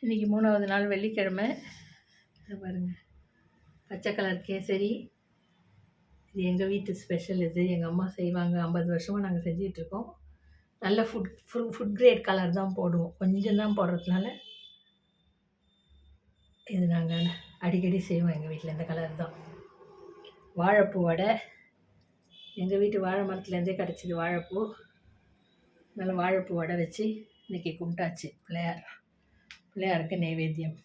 இன்றைக்கி 3வது நாள் வெள்ளிக்கிழமை. இது பாருங்கள், பச்சை கலர் கேசரி. இது எங்கள் வீட்டு ஸ்பெஷல். இது எங்கள் அம்மா செய்வாங்க. 50 வருஷமாக நாங்கள் செஞ்சிகிட்ருக்கோம். நல்ல ஃபுட் கிரேட் கலர் தான் போடுவோம். கொஞ்சம் தான் போடுறதுனால இது நாங்கள் அடிக்கடி செய்வோம். எங்கள் வீட்டில் இந்த கலர் தான். வாழைப்பூ வடை. எங்கள் வீட்டு வாழை மரத்துலேருந்தே கிடச்சிது வாழைப்பூ. அதனால் வாழைப்பூ வடை வச்சு இன்றைக்கி கும்பிட்டாச்சு. பிள்ளையாருக்கு நைவேத்தியம்.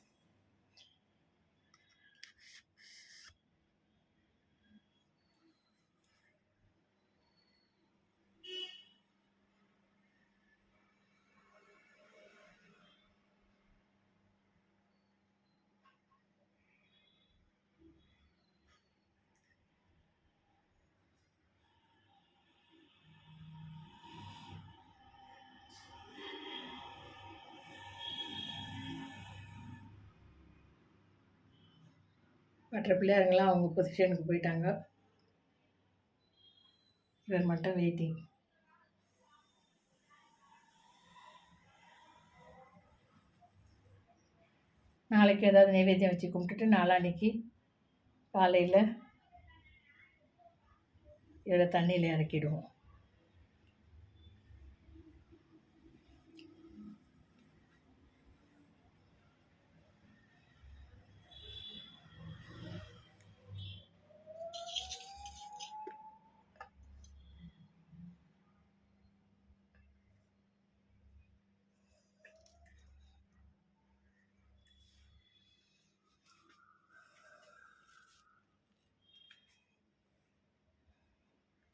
மற்ற பிள்ளையாருங்களாம் அவங்க பொசிஷனுக்கு போயிட்டாங்க. இவர் மட்டும் வெயிட்டிங். நாளைக்கு ஏதாவது நைவேத்தியம் வச்சு கும்பிட்டுட்டு நாளான்னைக்கு காலையில் இதில் தண்ணியில் இறக்கிடுவோம்.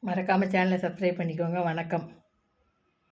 மறக்காமல் சேனலை சப்ஸ்கிரைப் பண்ணிக்கோங்க. வணக்கம்.